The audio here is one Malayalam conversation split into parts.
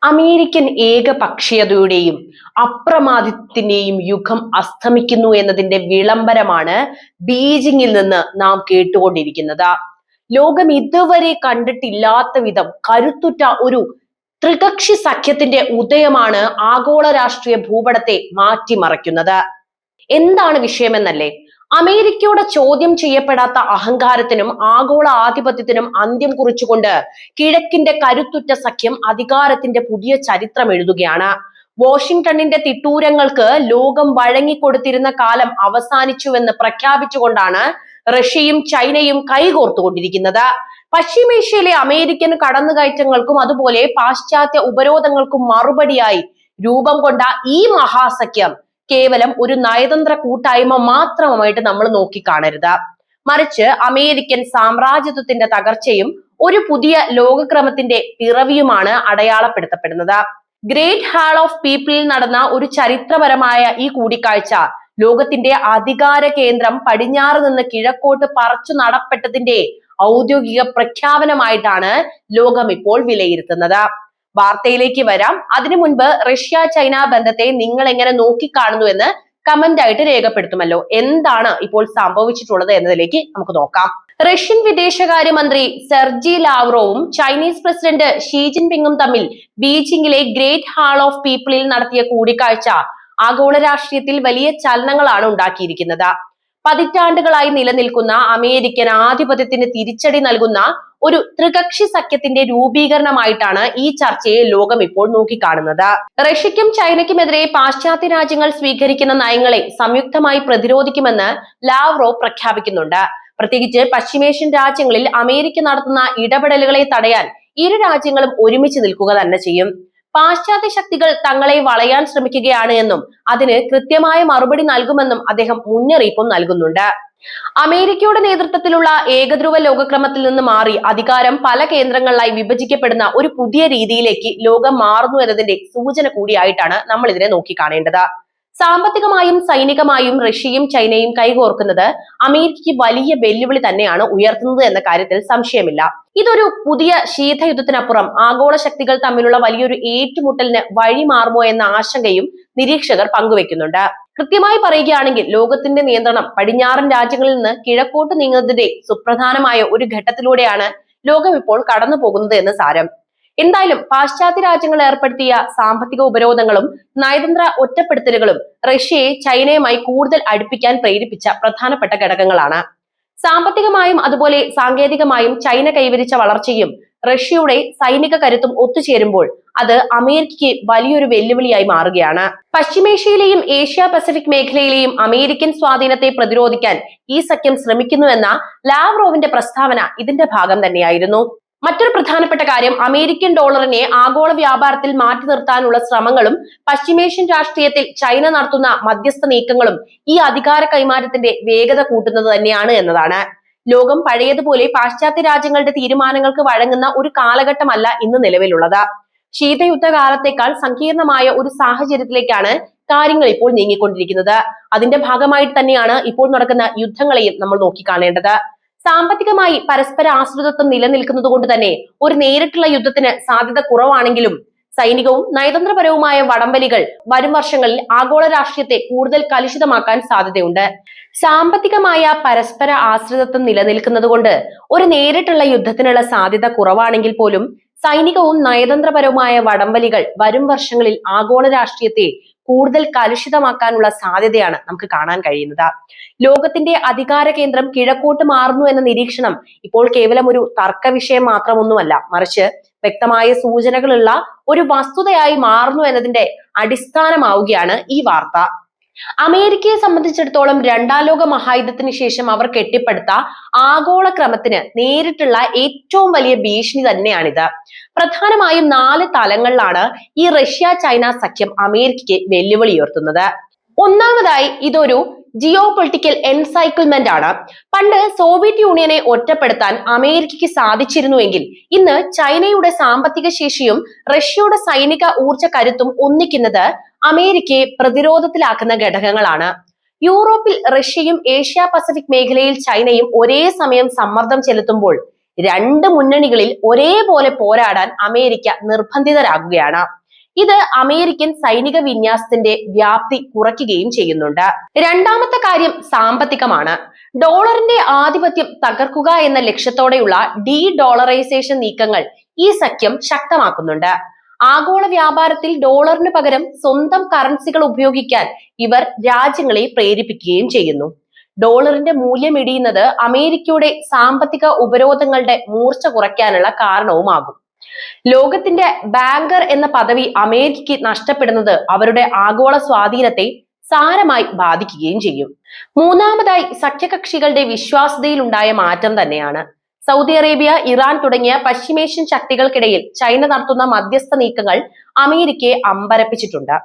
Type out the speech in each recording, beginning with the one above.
അമേരിക്കൻ ഏകപക്ഷീയതയുടെയും അപ്രമാദിത്വത്തിന്റെയും യുഗം അസ്തമിക്കുന്നു എന്നതിന്റെ വിളംബരമാണ് ബീജിംഗിൽ നിന്ന് നാം കേട്ടുകൊണ്ടിരിക്കുന്നത്. ലോകം ഇതുവരെ കണ്ടിട്ടില്ലാത്ത വിധം കരുത്തുറ്റ ഒരു ത്രികക്ഷി സഖ്യത്തിന്റെ ഉദയമാണ് ആഗോള രാഷ്ട്രീയ ഭൂപടത്തെ മാറ്റിമറിക്കുന്നത്. എന്താണ് വിഷയമെന്നല്ലേ? അമേരിക്കയുടെ ചോദ്യം ചെയ്യപ്പെടാത്ത അഹങ്കാരത്തിനും ആഗോള ആധിപത്യത്തിനും അന്ത്യം കുറിച്ചുകൊണ്ട് കിഴക്കിന്റെ കരുത്തുറ്റ സഖ്യം അധികാരത്തിന്റെ പുതിയ ചരിത്രം എഴുതുകയാണ്. വാഷിംഗ്ടണിന്റെ തിട്ടൂരങ്ങൾക്ക് ലോകം വഴങ്ങിക്കൊടുത്തിരുന്ന കാലം അവസാനിച്ചുവെന്ന് പ്രഖ്യാപിച്ചുകൊണ്ടാണ് റഷ്യയും ചൈനയും കൈകോർത്തുകൊണ്ടിരിക്കുന്നത്. പശ്ചിമേഷ്യയിലെ അമേരിക്കൻ കടന്നുകയറ്റങ്ങൾക്കും അതുപോലെ പാശ്ചാത്യ ഉപരോധങ്ങൾക്കും മറുപടിയായി രൂപം കൊണ്ട ഈ മഹാസഖ്യം കേവലം ഒരു നയതന്ത്ര കൂട്ടായ്മ മാത്രമായിട്ട് നമ്മൾ നോക്കിക്കാണരുത്. മറിച്ച് അമേരിക്കൻ സാമ്രാജ്യത്വത്തിന്റെ തകർച്ചയും ഒരു പുതിയ ലോകക്രമത്തിന്റെ പിറവിയുമാണ് അടയാളപ്പെടുത്തപ്പെടുന്നത്. ഗ്രേറ്റ് ഹാൾ ഓഫ് പീപ്പിളിൽ നടന്ന ഒരു ചരിത്രപരമായ ഈ കൂടിക്കാഴ്ച ലോകത്തിന്റെ അധികാര കേന്ദ്രം പടിഞ്ഞാറ് നിന്ന് കിഴക്കോട്ട് പറിച്ചു നടപ്പെട്ടതിന്റെ ഔദ്യോഗിക പ്രഖ്യാപനമായിട്ടാണ് ലോകം ഇപ്പോൾ വിലയിരുത്തുന്നത്. വാർത്തയിലേക്ക് വരാം. അതിനു മുൻപ് റഷ്യ ചൈന ബന്ധത്തെ നിങ്ങൾ എങ്ങനെ നോക്കിക്കാണുന്നു എന്ന് കമന്റ് ആയിട്ട് രേഖപ്പെടുത്തുമല്ലോ. എന്താണ് ഇപ്പോൾ സംഭവിച്ചിട്ടുള്ളത് എന്നതിലേക്ക് നമുക്ക് നോക്കാം. റഷ്യൻ വിദേശകാര്യമന്ത്രി സെർജി ലാവ്റോവും ചൈനീസ് പ്രസിഡന്റ് ഷീ ജിൻപിങ്ങും തമ്മിൽ ബീജിംഗിലെ ഗ്രേറ്റ് ഹാൾ ഓഫ് പീപ്പിളിൽ നടത്തിയ കൂടിക്കാഴ്ച ആഗോള രാഷ്ട്രീയത്തിൽ വലിയ ചലനങ്ങളാണ് ഉണ്ടാക്കിയിരിക്കുന്നത്. പതിറ്റാണ്ടുകളായി നിലനിൽക്കുന്ന അമേരിക്കൻ ആധിപത്യത്തിന് തിരിച്ചടി നൽകുന്ന ഒരു ത്രികക്ഷി സഖ്യത്തിന്റെ രൂപീകരണമായിട്ടാണ് ഈ ചർച്ചയെ ലോകം ഇപ്പോൾ നോക്കിക്കാണുന്നത്. റഷ്യയ്ക്കും ചൈനയ്ക്കുമെതിരെ പാശ്ചാത്യ രാജ്യങ്ങൾ സ്വീകരിക്കുന്ന നയങ്ങളെ സംയുക്തമായി പ്രതിരോധിക്കുമെന്ന് ലാവ്റോ പ്രഖ്യാപിക്കുന്നുണ്ട്. പ്രത്യേകിച്ച് പശ്ചിമേഷ്യൻ രാജ്യങ്ങളിൽ അമേരിക്ക നടത്തുന്ന ഇടപെടലുകളെ തടയാൻ ഇരു രാജ്യങ്ങളും ഒരുമിച്ച് നിൽക്കുക തന്നെ ചെയ്യും. പാശ്ചാത്യ ശക്തികൾ തങ്ങളെ വളയാൻ ശ്രമിക്കുകയാണ് എന്നും അതിന് കൃത്യമായ മറുപടി നൽകുമെന്നും അദ്ദേഹം മുന്നറിയിപ്പും നൽകുന്നുണ്ട്. അമേരിക്കയുടെ നേതൃത്വത്തിലുള്ള ഏകധ്രുവ ലോകക്രമത്തിൽ നിന്ന് മാറി അധികാരം പല കേന്ദ്രങ്ങളിലായി വിഭജിക്കപ്പെടുന്ന ഒരു പുതിയ രീതിയിലേക്ക് ലോകം മാറുന്നു എന്നതിന്റെ സൂചന കൂടിയായിട്ടാണ് നമ്മൾ ഇതിനെ നോക്കിക്കാണേണ്ടത്. സാമ്പത്തികമായും സൈനികമായും റഷ്യയും ചൈനയും കൈകോർക്കുന്നത് അമേരിക്കയ്ക്ക് വലിയ വെല്ലുവിളി തന്നെയാണ് ഉയർത്തുന്നത് എന്ന കാര്യത്തിൽ സംശയമില്ല. ഇതൊരു പുതിയ ശീതയുദ്ധത്തിനപ്പുറം ആഗോള ശക്തികൾ തമ്മിലുള്ള വലിയൊരു ഏറ്റുമുട്ടലിന് വഴിമാറുമോ എന്ന ആശങ്കയും നിരീക്ഷകർ പങ്കുവെക്കുന്നുണ്ട്. കൃത്യമായി പറയുകയാണെങ്കിൽ ലോകത്തിന്റെ നിയന്ത്രണം പടിഞ്ഞാറൻ രാജ്യങ്ങളിൽ നിന്ന് കിഴക്കോട്ട് നീങ്ങുന്നതിന്റെ സുപ്രധാനമായ ഒരു ഘട്ടത്തിലൂടെയാണ് ലോകം ഇപ്പോൾ കടന്നു പോകുന്നത് എന്ന് സാരം. എന്തായാലും പാശ്ചാത്യ രാജ്യങ്ങൾ ഏർപ്പെടുത്തിയ സാമ്പത്തിക ഉപരോധങ്ങളും നയതന്ത്ര ഒറ്റപ്പെടുത്തലുകളും റഷ്യയെ ചൈനയുമായി കൂടുതൽ അടുപ്പിക്കാൻ പ്രേരിപ്പിച്ച പ്രധാനപ്പെട്ട ഘടകങ്ങളാണ്. സാമ്പത്തികമായും അതുപോലെ സാങ്കേതികമായും ചൈന കൈവരിച്ച വളർച്ചയും റഷ്യയുടെ സൈനിക കരുത്തും ഒത്തുചേരുമ്പോൾ അത് അമേരിക്കയ്ക്ക് വലിയൊരു വെല്ലുവിളിയായി മാറുകയാണ്. പശ്ചിമേഷ്യയിലെയും ഏഷ്യ പസഫിക് മേഖലയിലെയും അമേരിക്കൻ സ്വാധീനത്തെ പ്രതിരോധിക്കാൻ ഈ സഖ്യം ശ്രമിക്കുന്നുവെന്ന ലാവ്റോവിന്റെ പ്രസ്താവന ഇതിന്റെ ഭാഗം തന്നെയായിരുന്നു. മറ്റൊരു പ്രധാനപ്പെട്ട കാര്യം അമേരിക്കൻ ഡോളറിനെ ആഗോള വ്യാപാരത്തിൽ മാറ്റി നിർത്താനുള്ള ശ്രമങ്ങളും പശ്ചിമേഷ്യൻ രാഷ്ട്രീയത്തിൽ ചൈന നടത്തുന്ന മധ്യസ്ഥ നീക്കങ്ങളും ഈ അധികാര കൈമാറ്റത്തിന്റെ വേഗത കൂട്ടുന്നത് തന്നെയാണ് എന്നതാണ്. ലോകം പഴയതുപോലെ പാശ്ചാത്യ രാജ്യങ്ങളുടെ തീരുമാനങ്ങൾക്ക് വഴങ്ങുന്ന ഒരു കാലഘട്ടമല്ല ഇന്ന് നിലവിലുള്ളത്. ശീതയുദ്ധ കാലത്തേക്കാൾ സങ്കീർണമായ ഒരു സാഹചര്യത്തിലേക്കാണ് കാര്യങ്ങൾ ഇപ്പോൾ നീങ്ങിക്കൊണ്ടിരിക്കുന്നത്. അതിന്റെ ഭാഗമായിട്ട് തന്നെയാണ് ഇപ്പോൾ നടക്കുന്ന യുദ്ധങ്ങളെയും നമ്മൾ നോക്കിക്കാണേണ്ടത്. സാമ്പത്തികമായി പരസ്പര ആശ്രിതത്വം നിലനിൽക്കുന്നത് കൊണ്ട് തന്നെ ഒരു നേരിട്ടുള്ള യുദ്ധത്തിന് സാധ്യത കുറവാണെങ്കിലും സൈനികവും നയതന്ത്രപരവുമായ വടംവലികൾ വരും വർഷങ്ങളിൽ ആഗോള രാഷ്ട്രീയത്തെ കൂടുതൽ കലുഷിതമാക്കാൻ സാധ്യതയുണ്ട്. സാമ്പത്തികമായ പരസ്പര ആശ്രിതത്വം നിലനിൽക്കുന്നത് കൊണ്ട് ഒരു നേരിട്ടുള്ള യുദ്ധത്തിനുള്ള സാധ്യത കുറവാണെങ്കിൽ പോലും സൈനികവും നയതന്ത്രപരവുമായ വടംവലികൾ വരും വർഷങ്ങളിൽ ആഗോള രാഷ്ട്രീയത്തെ കൂടുതൽ കലുഷിതമാക്കാനുള്ള സാധ്യതയാണ് നമുക്ക് കാണാൻ കഴിയുന്നത്. ലോകത്തിന്റെ അധികാര കേന്ദ്രം കിഴക്കോട്ട് മാറുന്നു എന്ന നിരീക്ഷണം ഇപ്പോൾ കേവലം ഒരു തർക്ക വിഷയം മാത്രമൊന്നുമല്ല, മറിച്ച് വ്യക്തമായ സൂചനകളുള്ള ഒരു വസ്തുതയായി മാറുന്നു എന്നതിന്റെ അടിസ്ഥാനമാവുകയാണ് ഈ വാർത്ത. അമേരിക്കയെ സംബന്ധിച്ചിടത്തോളം രണ്ടാം ലോക മഹായുദ്ധത്തിന് ശേഷം അവർ കെട്ടിപ്പടുത്ത ആഗോള ക്രമത്തിന് നേരിട്ടുള്ള ഏറ്റവും വലിയ ഭീഷണി തന്നെയാണിത്. പ്രധാനമായും 4 തലങ്ങളിലാണ് ഈ റഷ്യ ചൈന സഖ്യം അമേരിക്കയ്ക്ക് വെല്ലുവിളി ഉയർത്തുന്നത്. ഒന്നാമതായി ഇതൊരു ജിയോ പൊളിറ്റിക്കൽ എൻസൈക്കിൾമെന്റ് ആണ്. പണ്ട് സോവിയറ്റ് യൂണിയനെ ഒറ്റപ്പെടുത്താൻ അമേരിക്കയ്ക്ക് സാധിച്ചിരുന്നുവെങ്കിൽ ഇന്ന് ചൈനയുടെ സാമ്പത്തിക ശേഷിയും റഷ്യയുടെ സൈനിക ഊർജ കരുത്തും ഒന്നിക്കുന്നത് അമേരിക്കയെ പ്രതിരോധത്തിലാക്കുന്ന ഘടകങ്ങളാണ്. യൂറോപ്പിൽ റഷ്യയും ഏഷ്യ പസഫിക് മേഖലയിൽ ചൈനയും ഒരേ സമയം സമ്മർദ്ദം ചെലുത്തുമ്പോൾ രണ്ട് മുന്നണികളിൽ ഒരേപോലെ പോരാടാൻ അമേരിക്ക നിർബന്ധിതരാകുകയാണ്. ഇത് അമേരിക്കൻ സൈനിക വിന്യാസത്തിന്റെ വ്യാപ്തി കുറയ്ക്കുകയും ചെയ്യുന്നുണ്ട്. രണ്ടാമത്തെ കാര്യം സാമ്പത്തികമാണ്. ഡോളറിന്റെ ആധിപത്യം തകർക്കുക എന്ന ലക്ഷ്യത്തോടെയുള്ള ഡി ഡോളറൈസേഷൻ നീക്കങ്ങൾ ഈ സഖ്യം ശക്തമാക്കുന്നുണ്ട്. ആഗോള വ്യാപാരത്തിൽ ഡോളറിന് പകരം സ്വന്തം കറൻസികൾ ഉപയോഗിക്കാൻ ഇവർ രാജ്യങ്ങളെ പ്രേരിപ്പിക്കുകയും ചെയ്യുന്നു. ഡോളറിന്റെ മൂല്യം ഇടിയുന്നത് അമേരിക്കയുടെ സാമ്പത്തിക ഉപരോധങ്ങളുടെ മൂർച്ച കുറയ്ക്കാനുള്ള കാരണവുമാകും. ലോകത്തിന്റെ ബാങ്കർ എന്ന പദവി അമേരിക്കയ്ക്ക് നഷ്ടപ്പെടുന്നത് അവരുടെ ആഗോള സ്വാധീനത്തെ സാരമായി ബാധിക്കുകയും ചെയ്യും. മൂന്നാമതായി സഖ്യകക്ഷികളുടെ വിശ്വാസ്യതയിലുണ്ടായ മാറ്റം തന്നെയാണ്. സൗദി അറേബ്യ, ഇറാൻ തുടങ്ങിയ പശ്ചിമേഷ്യൻ ശക്തികൾക്കിടയിൽ ചൈന നടത്തുന്ന മധ്യസ്ഥ നീക്കങ്ങൾ അമേരിക്കയെ അമ്പരപ്പിച്ചിട്ടുണ്ട്.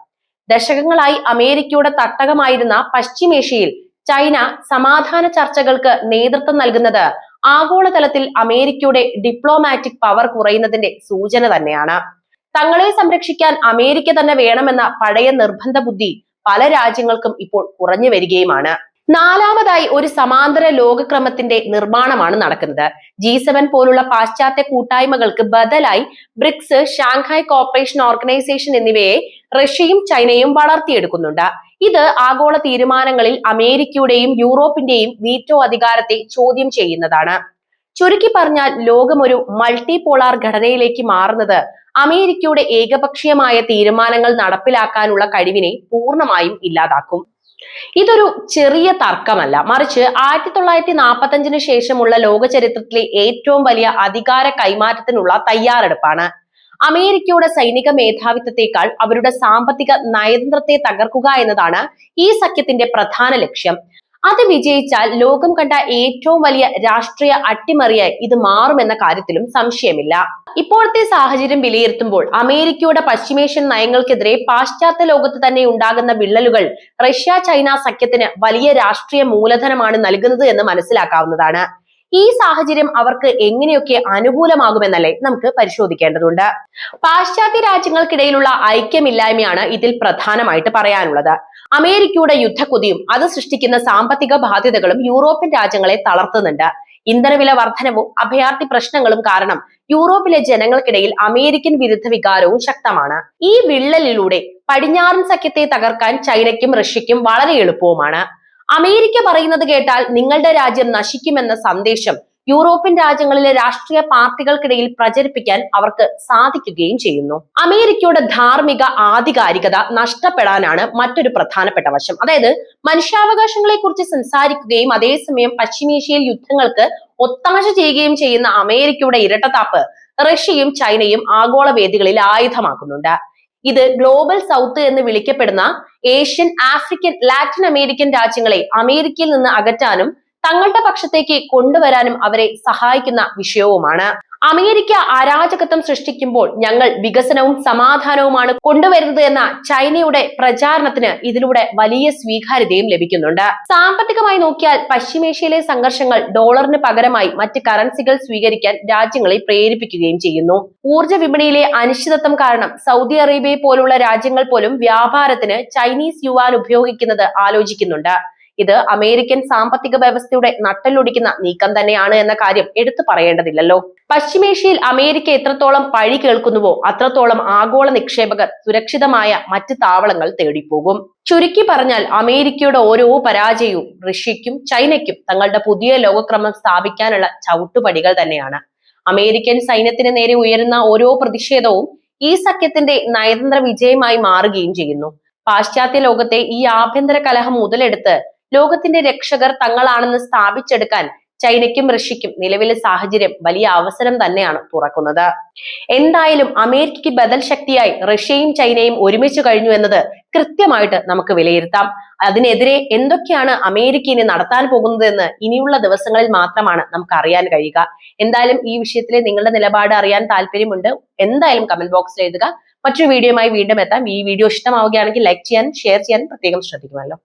ദശകങ്ങളായി അമേരിക്കയുടെ തട്ടകമായിരുന്ന പശ്ചിമേഷ്യയിൽ ചൈന സമാധാന ചർച്ചകൾക്ക് നേതൃത്വം നൽകുന്നത് ആഗോളതലത്തിൽ അമേരിക്കയുടെ ഡിപ്ലോമാറ്റിക് പവർ കുറയുന്നതിന്റെ സൂചന തന്നെയാണ്. തങ്ങളെ സംരക്ഷിക്കാൻ അമേരിക്ക തന്നെ വേണമെന്ന പഴയ നിർബന്ധ ബുദ്ധി പല രാജ്യങ്ങൾക്കും ഇപ്പോൾ കുറഞ്ഞു വരികയുമാണ്. നാലാമതായി ഒരു സമാന്തര ലോകക്രമത്തിന്റെ നിർമ്മാണമാണ് നടക്കുന്നത്. G7 പോലുള്ള പാശ്ചാത്യ കൂട്ടായ്മകൾക്ക് ബദലായി ബ്രിക്സ്, ഷാങ്ഹായ് കോർപ്പറേഷൻ ഓർഗനൈസേഷൻ എന്നിവയെ റഷ്യയും ചൈനയും വളർത്തിയെടുക്കുന്നുണ്ട്. ഇത് ആഗോള തീരുമാനങ്ങളിൽ അമേരിക്കയുടെയും യൂറോപ്പിന്റെയും വീറ്റോ അധികാരത്തെ ചോദ്യം ചെയ്യുന്നതാണ്. ചുരുക്കി പറഞ്ഞാൽ ലോകം ഒരു മൾട്ടി പോളാർ ഘടനയിലേക്ക് മാറുന്നത് അമേരിക്കയുടെ ഏകപക്ഷീയമായ തീരുമാനങ്ങൾ നടപ്പിലാക്കാനുള്ള കഴിവിനെ പൂർണ്ണമായും ഇല്ലാതാക്കും. ഇതൊരു ചെറിയ തർക്കമല്ല, മറിച്ച് 1945 ശേഷമുള്ള ലോക ചരിത്രത്തിലെ ഏറ്റവും വലിയ അധികാര കൈമാറ്റത്തിനുള്ള തയ്യാറെടുപ്പാണ്. അമേരിക്കയുടെ സൈനിക മേധാവിത്വത്തെക്കാൾ അവരുടെ സാമ്പത്തിക നയതന്ത്രത്തെ തകർക്കുക എന്നതാണ് ഈ സഖ്യത്തിന്റെ പ്രധാന ലക്ഷ്യം. അത് വിജയിച്ചാൽ ലോകം കണ്ട ഏറ്റവും വലിയ രാഷ്ട്രീയ അട്ടിമറിയായി ഇത് മാറുമെന്ന കാര്യത്തിലും സംശയമില്ല. ഇപ്പോഴത്തെ സാഹചര്യം വിലയിരുത്തുമ്പോൾ അമേരിക്കയുടെ പശ്ചിമേഷ്യൻ നയങ്ങൾക്കെതിരെ പാശ്ചാത്യ ലോകത്ത് തന്നെ ഉണ്ടാകുന്ന വിള്ളലുകൾ റഷ്യ ചൈന സഖ്യത്തിന് വലിയ രാഷ്ട്രീയ മൂലധനമാണ് നൽകുന്നത് എന്ന് മനസ്സിലാക്കാവുന്നതാണ്. ഈ സാഹചര്യം അവർക്ക് എങ്ങനെയൊക്കെ അനുകൂലമാകുമെന്നല്ലേ നമുക്ക് പരിശോധിക്കേണ്ടതുണ്ട്. പാശ്ചാത്യ രാജ്യങ്ങൾക്കിടയിലുള്ള ഐക്യമില്ലായ്മയാണ് ഇതിൽ പ്രധാനമായിട്ട് പറയാനുള്ളത്. അമേരിക്കയുടെ യുദ്ധക്കൊതിയും അത് സൃഷ്ടിക്കുന്ന സാമ്പത്തിക ബാധ്യതകളും യൂറോപ്യൻ രാജ്യങ്ങളെ തളർത്തുന്നുണ്ട്. ഇന്ധനവില വർധനവും അഭയാർത്ഥി പ്രശ്നങ്ങളും കാരണം യൂറോപ്പിലെ ജനങ്ങൾക്കിടയിൽ അമേരിക്കൻ വിരുദ്ധ വികാരവും ശക്തമാണ്. ഈ വിള്ളലിലൂടെ പടിഞ്ഞാറൻ സഖ്യത്തെ തകർക്കാൻ ചൈനയ്ക്കും റഷ്യയ്ക്കും വളരെ എളുപ്പവുമാണ്. അമേരിക്ക പറയുന്നത് കേട്ടാൽ നിങ്ങളുടെ രാജ്യം നശിക്കുമെന്ന സന്ദേശം യൂറോപ്യൻ രാജ്യങ്ങളിലെ രാഷ്ട്രീയ പാർട്ടികൾക്കിടയിൽ പ്രചരിപ്പിക്കാൻ അവർക്ക് സാധിക്കുകയും ചെയ്യുന്നു. അമേരിക്കയുടെ ധാർമ്മിക ആധികാരികത നഷ്ടപ്പെടാനാണ് മറ്റൊരു പ്രധാനപ്പെട്ട വശം. അതായത് മനുഷ്യാവകാശങ്ങളെ കുറിച്ച് സംസാരിക്കുകയും അതേസമയം പശ്ചിമേഷ്യയിൽ യുദ്ധങ്ങൾക്ക് ഒത്താശ ചെയ്യുകയും ചെയ്യുന്ന അമേരിക്കയുടെ ഇരട്ടത്താപ്പ് റഷ്യയും ചൈനയും ആഗോള വേദികളിൽ ആയുധമാക്കുന്നുണ്ട്. ഇത് ഗ്ലോബൽ സൗത്ത് എന്ന് വിളിക്കപ്പെടുന്ന ഏഷ്യൻ, ആഫ്രിക്കൻ, ലാറ്റിൻ അമേരിക്കൻ രാജ്യങ്ങളെ അമേരിക്കയിൽ നിന്ന് അകറ്റാനും തങ്ങളുടെ പക്ഷത്തേക്ക് കൊണ്ടുവരാനും അവരെ സഹായിക്കുന്ന വിഷയവുമാണ്. അമേരിക്ക അരാജകത്വം സൃഷ്ടിക്കുമ്പോൾ ഞങ്ങൾ വികസനവും സമാധാനവുമാണ് കൊണ്ടുവരുന്നത് എന്ന ചൈനയുടെ പ്രചാരണത്തിന് ഇതിലൂടെ വലിയ സ്വീകാര്യതയും ലഭിക്കുന്നുണ്ട്. സാമ്പത്തികമായി നോക്കിയാൽ പശ്ചിമേഷ്യയിലെ സംഘർഷങ്ങൾ ഡോളറിന് പകരമായി മറ്റ് കറൻസികൾ സ്വീകരിക്കാൻ രാജ്യങ്ങളെ പ്രേരിപ്പിക്കുകയും ചെയ്യുന്നു. ഊർജ്ജ വിപണിയിലെ അനിശ്ചിതത്വം കാരണം സൗദി അറേബ്യ പോലുള്ള രാജ്യങ്ങൾ പോലും വ്യാപാരത്തിന് ചൈനീസ് യുവാൻ ഉപയോഗിക്കുന്നത് ആലോചിക്കുന്നുണ്ട്. ഇത് അമേരിക്കൻ സാമ്പത്തിക വ്യവസ്ഥയുടെ നട്ടെല്ലൊടിക്കുന്ന നീക്കം തന്നെയാണ് എന്ന കാര്യം എടുത്തു പറയേണ്ടതില്ലല്ലോ. പശ്ചിമേഷ്യയിൽ അമേരിക്ക എത്രത്തോളം പഴി കേൾക്കുന്നുവോ അത്രത്തോളം ആഗോള നിക്ഷേപകർ സുരക്ഷിതമായ മറ്റ് താവളങ്ങൾ തേടിപ്പോകും. ചുരുക്കി പറഞ്ഞാൽ അമേരിക്കയുടെ ഓരോ പരാജയവും റഷ്യയ്ക്കും ചൈനയ്ക്കും തങ്ങളുടെ പുതിയ ലോകക്രമം സ്ഥാപിക്കാനുള്ള ചവിട്ടുപടികൾ തന്നെയാണ്. അമേരിക്കൻ സൈന്യത്തിന് നേരെ ഉയരുന്ന ഓരോ പ്രതിഷേധവും ഈ സഖ്യത്തിന്റെ നയതന്ത്ര വിജയമായി മാറുകയും ചെയ്യുന്നു. പാശ്ചാത്യ ലോകത്തെ ഈ ആഭ്യന്തര കലഹം മുതലെടുത്ത് ലോകത്തിന്റെ രക്ഷകർ തങ്ങളാണെന്ന് സ്ഥാപിച്ചെടുക്കാൻ ചൈനയ്ക്കും റഷ്യയ്ക്കും നിലവിലെ സാഹചര്യം വലിയ അവസരം തന്നെയാണ് തുറക്കുന്നത്. എന്തായാലും അമേരിക്കയ്ക്ക് ബദൽ ശക്തിയായി റഷ്യയും ചൈനയും ഒരുമിച്ച് കഴിഞ്ഞു എന്നത് കൃത്യമായിട്ട് നമുക്ക് വിലയിരുത്താം. അതിനെതിരെ എന്തൊക്കെയാണ് അമേരിക്ക ഇനി നടത്താൻ പോകുന്നത് എന്ന് ഇനിയുള്ള ദിവസങ്ങളിൽ മാത്രമാണ് നമുക്ക് അറിയാൻ കഴിയുക. എന്തായാലും ഈ വിഷയത്തിൽ നിങ്ങളുടെ നിലപാട് അറിയാൻ താല്പര്യമുണ്ട്, എന്തായാലും കമന്റ് ബോക്സിൽ എഴുതുക. മറ്റൊരു വീഡിയോയുമായി വീണ്ടും എത്താം. ഈ വീഡിയോ ഇഷ്ടമാവുകയാണെങ്കിൽ ലൈക്ക് ചെയ്യാനും ഷെയർ ചെയ്യാനും പ്രത്യേകം ശ്രദ്ധിക്കുമല്ലോ.